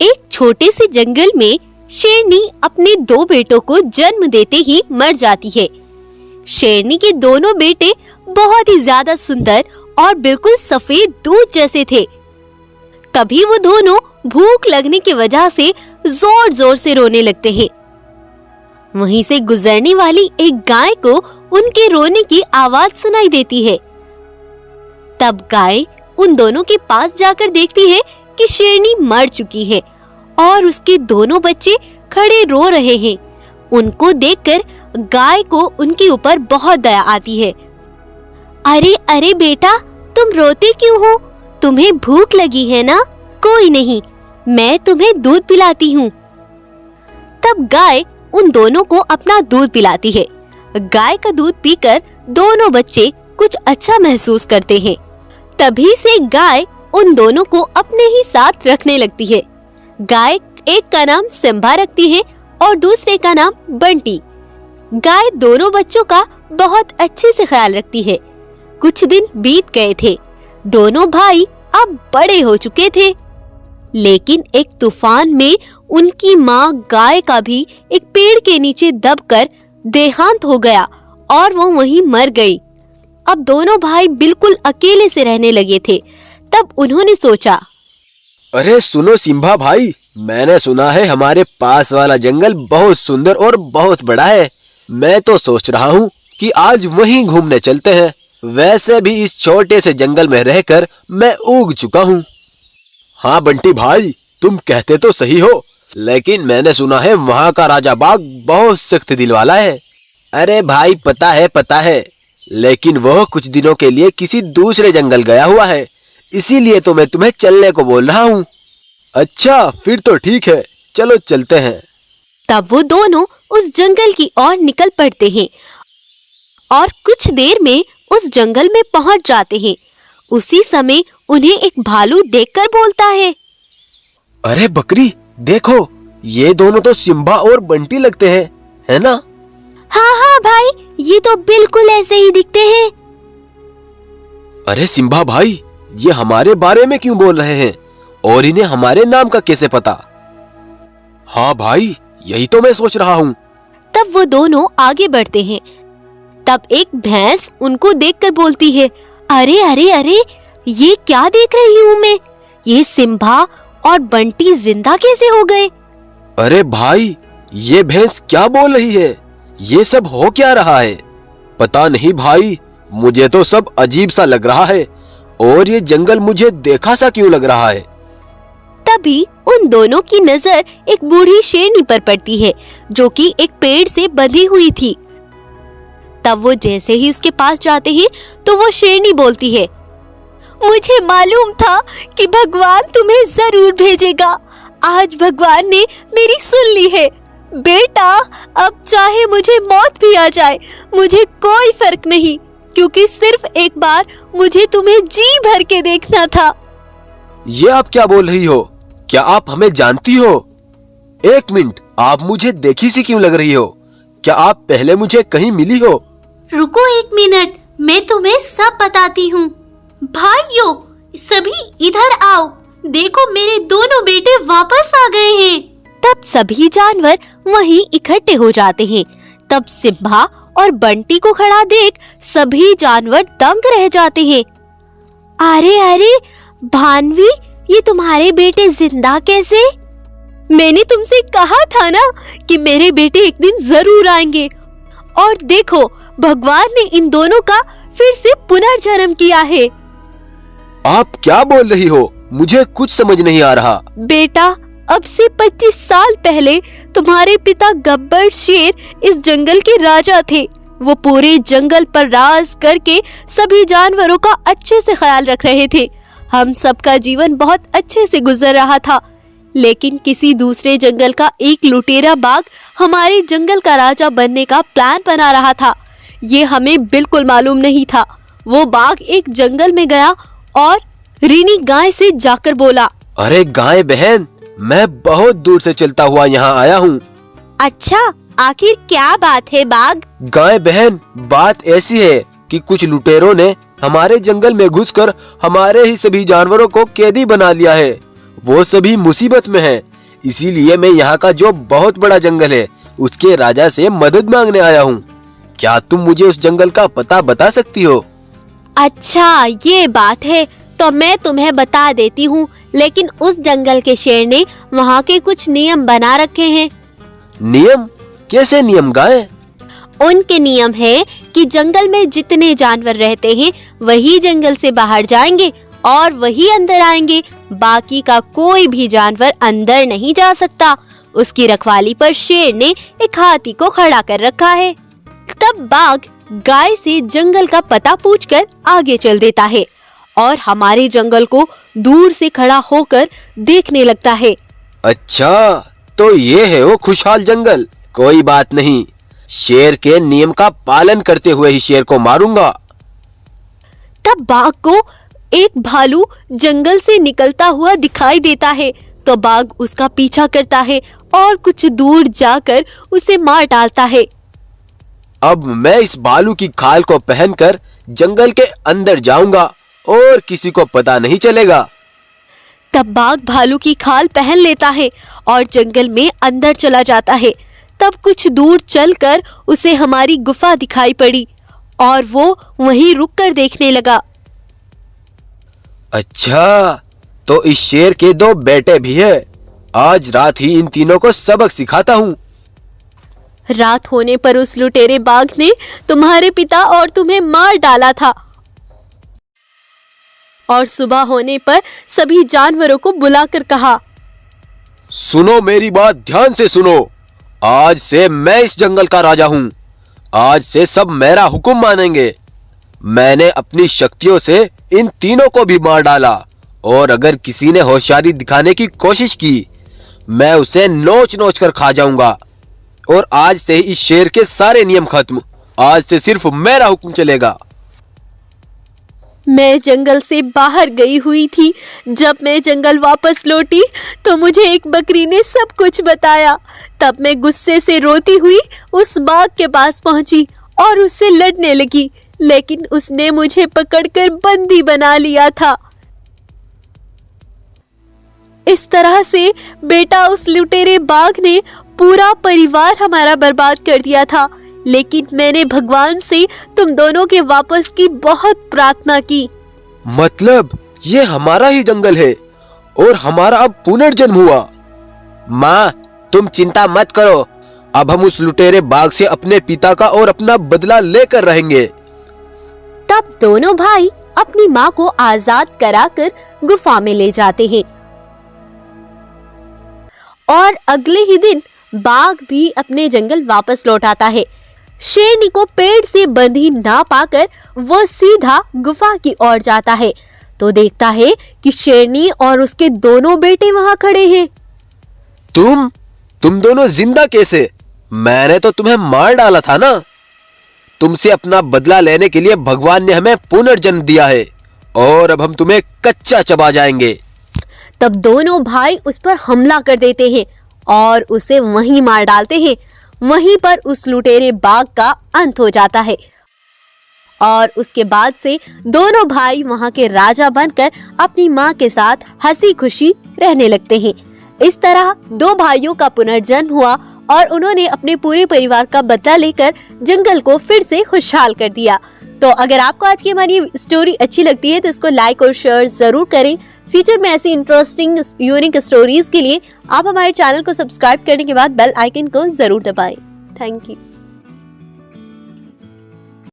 एक छोटे से जंगल में शेरनी अपने 2 बेटों को जन्म देते ही मर जाती है। शेरनी के दोनों बेटे बहुत ही ज्यादा सुंदर और बिल्कुल सफेद दूध जैसे थे। तभी वो दोनों भूख लगने की वजह से जोर जोर से रोने लगते हैं। वहीं से गुजरने वाली एक गाय को उनके रोने की आवाज सुनाई देती है। तब गाय उन दोनों के पास जाकर देखती है कि शेरनी मर चुकी है और उसके दोनों बच्चे खड़े रो रहे हैं। उनको देखकर गाय को उनके ऊपर बहुत दया आती है। अरे अरे बेटा, तुम रोते क्यों हो? तुम्हें भूख लगी है ना? कोई नहीं, मैं तुम्हें दूध पिलाती हूँ। तब गाय उन दोनों को अपना दूध पिलाती है। गाय का दूध पीकर दोनों बच्चे कुछ अच्छा महसूस करते हैं। तभी से गाय उन दोनों को अपने ही साथ रखने लगती है। गाय एक का नाम सिम्बा रखती है और दूसरे का नाम बंटी। गाय दोनों बच्चों का बहुत अच्छे से ख्याल रखती है। कुछ दिन बीत गए थे। दोनों भाई अब बड़े हो चुके थे, लेकिन एक तूफान में उनकी माँ गाय का भी एक पेड़ के नीचे दबकर देहांत हो गया और वो वहीं मर गई। अब दोनों भाई बिल्कुल अकेले से रहने लगे थे। तब उन्होंने सोचा, अरे सुनो सिम्बा भाई, मैंने सुना है हमारे पास वाला जंगल बहुत सुंदर और बहुत बड़ा है। मैं तो सोच रहा हूँ कि आज वहीं घूमने चलते हैं। वैसे भी इस छोटे से जंगल में रहकर मैं ऊब चुका हूँ। हाँ बंटी भाई, तुम कहते तो सही हो, लेकिन मैंने सुना है वहाँ का राजा बाघ बहुत सख्त दिल वाला है। अरे भाई पता है, लेकिन वह कुछ दिनों के लिए किसी दूसरे जंगल गया हुआ है, इसीलिए तो मैं तुम्हें चलने को बोल रहा हूँ। अच्छा फिर तो ठीक है, चलो चलते हैं। तब वो दोनों उस जंगल की ओर निकल पड़ते हैं और कुछ देर में उस जंगल में पहुंच जाते हैं। उसी समय उन्हें एक भालू देखकर बोलता है, अरे बकरी देखो, ये दोनों तो सिम्बा और बंटी लगते हैं, है ना? हाँ भाई, ये तो बिल्कुल ऐसे ही दिखते हैं। अरे सिम्बा भाई, ये हमारे बारे में क्यों बोल रहे हैं और इन्हें हमारे नाम का कैसे पता? हाँ भाई, यही तो मैं सोच रहा हूँ। तब वो दोनों आगे बढ़ते हैं। तब एक भैंस उनको देखकर बोलती है, अरे, ये क्या देख रही हूँ मैं? ये सिम्बा और बंटी जिंदा कैसे हो गए? अरे भाई, ये भैंस क्या बोल रही है? ये सब हो क्या रहा है? पता नहीं भाई, मुझे तो सब अजीब सा लग रहा है और ये जंगल मुझे देखा सा क्यों लग रहा है? तभी उन दोनों की नजर एक बूढ़ी शेरनी पर पड़ती है, जो कि एक पेड़ से बंधी हुई थी। तब वो जैसे ही उसके पास जाते हैं तो वो शेरनी बोलती है, मुझे मालूम था कि भगवान तुम्हें जरूर भेजेगा। आज भगवान ने मेरी सुन ली है। बेटा, अब चाहे मुझे मौत भी आ जाए, मुझे कोई फर्क नहीं, क्योंकि सिर्फ एक बार मुझे तुम्हें जी भर के देखना था। ये आप क्या बोल रही हो? क्या आप हमें जानती हो? एक मिनट, आप मुझे देखी सी क्यों लग रही हो? क्या आप पहले मुझे कहीं मिली हो? रुको एक मिनट, मैं तुम्हें सब बताती हूँ। भाइयों, सभी इधर आओ, देखो मेरे दोनों बेटे वापस आ गए हैं। तब सभी जानवर वहीं इकट्ठे हो जाते हैं। तब सिम्बा और बंटी को खड़ा देख सभी जानवर दंग रह जाते हैं। अरे भानवी, ये तुम्हारे बेटे जिंदा कैसे? मैंने तुमसे कहा था ना कि मेरे बेटे एक दिन जरूर आएंगे। और देखो, भगवान ने इन दोनों का फिर से पुनर्जन्म किया है। आप क्या बोल रही हो? मुझे कुछ समझ नहीं आ रहा। बेटा, अब से 25 साल पहले तुम्हारे पिता गब्बर शेर इस जंगल के राजा थे। वो पूरे जंगल पर राज करके सभी जानवरों का अच्छे से ख्याल रख रहे थे। हम सबका जीवन बहुत अच्छे से गुजर रहा था, लेकिन किसी दूसरे जंगल का एक लुटेरा बाघ हमारे जंगल का राजा बनने का प्लान बना रहा था। ये हमें बिल्कुल मालूम नहीं था। वो बाघ एक जंगल में गया और रीनी गाय से जाकर बोला, अरे गाय बहन, मैं बहुत दूर से चलता हुआ यहाँ आया हूँ। अच्छा, आखिर क्या बात है बाघ? गाय बहन, बात ऐसी है कि कुछ लुटेरों ने हमारे जंगल में घुसकर हमारे ही सभी जानवरों को कैदी बना लिया है। वो सभी मुसीबत में हैं, इसीलिए मैं यहाँ का जो बहुत बड़ा जंगल है उसके राजा से मदद मांगने आया हूँ। क्या तुम मुझे उस जंगल का पता बता सकती हो? अच्छा ये बात है, तो मैं तुम्हें बता देती हूँ, लेकिन उस जंगल के शेर ने वहाँ के कुछ नियम बना रखे हैं। नियम? कैसे नियम गाय? उनके नियम है कि जंगल में जितने जानवर रहते हैं वही जंगल से बाहर जाएंगे और वही अंदर आएंगे। बाकी का कोई भी जानवर अंदर नहीं जा सकता। उसकी रखवाली पर शेर ने एक हाथी को खड़ा कर रखा है। तब बाघ गाय से जंगल का पता पूछकर आगे चल देता है और हमारे जंगल को दूर से खड़ा होकर देखने लगता है। अच्छा, तो ये है वो खुशहाल जंगल। कोई बात नहीं, शेर के नियम का पालन करते हुए ही शेर को मारूंगा। तब बाघ को एक भालू जंगल से निकलता हुआ दिखाई देता है, तो बाघ उसका पीछा करता है और कुछ दूर जाकर उसे मार डालता है। अब मैं इस भालू की खाल को पहनकर जंगल के अंदर जाऊंगा और किसी को पता नहीं चलेगा। तब बाघ भालू की खाल पहन लेता है और जंगल में अंदर चला जाता है। तब कुछ दूर चलकर उसे हमारी गुफा दिखाई पड़ी और वो वहीं रुककर देखने लगा। अच्छा, तो इस शेर के 2 बेटे भी है। आज रात ही इन तीनों को सबक सिखाता हूँ। रात होने पर उस लुटेरे बाघ ने तुम्हारे पिता और तुम्हें मार डाला था और सुबह होने पर सभी जानवरों को बुलाकर कहा, सुनो मेरी बात ध्यान से सुनो। आज से मैं इस जंगल का राजा हूँ। आज से सब मेरा हुक्म मानेंगे। मैंने अपनी शक्तियों से इन तीनों को भी मार डाला और अगर किसी ने होशियारी दिखाने की कोशिश की मैं उसे नोच नोच कर खा जाऊंगा। और आज से इस शेर के सारे नियम खत्म। आज से सिर्फ मेरा हुक्म चलेगा। मैं जंगल से बाहर गई हुई थी। जब मैं जंगल वापस लौटी तो मुझे एक बकरी ने सब कुछ बताया। तब मैं गुस्से से रोती हुई उस बाघ के पास पहुंची और उससे लड़ने लगी, लेकिन उसने मुझे पकड़कर बंदी बना लिया था। इस तरह से बेटा उस लुटेरे बाघ ने पूरा परिवार हमारा बर्बाद कर दिया था, लेकिन मैंने भगवान से तुम दोनों के वापस की बहुत प्रार्थना की। मतलब ये हमारा ही जंगल है और हमारा अब पुनर्जन्म हुआ। माँ, तुम चिंता मत करो। अब हम उस लुटेरे बाघ से अपने पिता का और अपना बदला लेकर रहेंगे। तब दोनों भाई अपनी माँ को आजाद कराकर गुफा में ले जाते हैं और अगले ही दिन बाघ भी अपने जंगल वापस लौट आता है। शेरनी को पेड़ से बंधी ना पाकर वो सीधा गुफा की ओर जाता है, तो देखता है कि शेरनी और उसके दोनों बेटे वहां खड़े हैं। तुम दोनों जिंदा कैसे? मैंने तो तुम्हें मार डाला था ना। तुमसे अपना बदला लेने के लिए भगवान ने हमें पुनर्जन्म दिया है और अब हम तुम्हें कच्चा चबा जाएंगे। तब दोनों भाई उस पर हमला कर देते हैं और उसे वहीं मार डालते हैं। वहीं पर उस लुटेरे बाघ का अंत हो जाता है और उसके बाद से दोनों भाई वहां के राजा बनकर अपनी माँ के साथ हंसी खुशी रहने लगते हैं। इस तरह 2 भाइयों का पुनर्जन्म हुआ और उन्होंने अपने पूरे परिवार का बदला लेकर जंगल को फिर से खुशहाल कर दिया। तो अगर आपको आज की हमारी स्टोरी अच्छी लगती है तो इसको लाइक और शेयर जरूर करें। फ्यूचर में ऐसी इंटरेस्टिंग यूनिक स्टोरीज के लिए आप हमारे चैनल को सब्सक्राइब करने के बाद बेल आइकन को जरूर दबाएं। Thank you.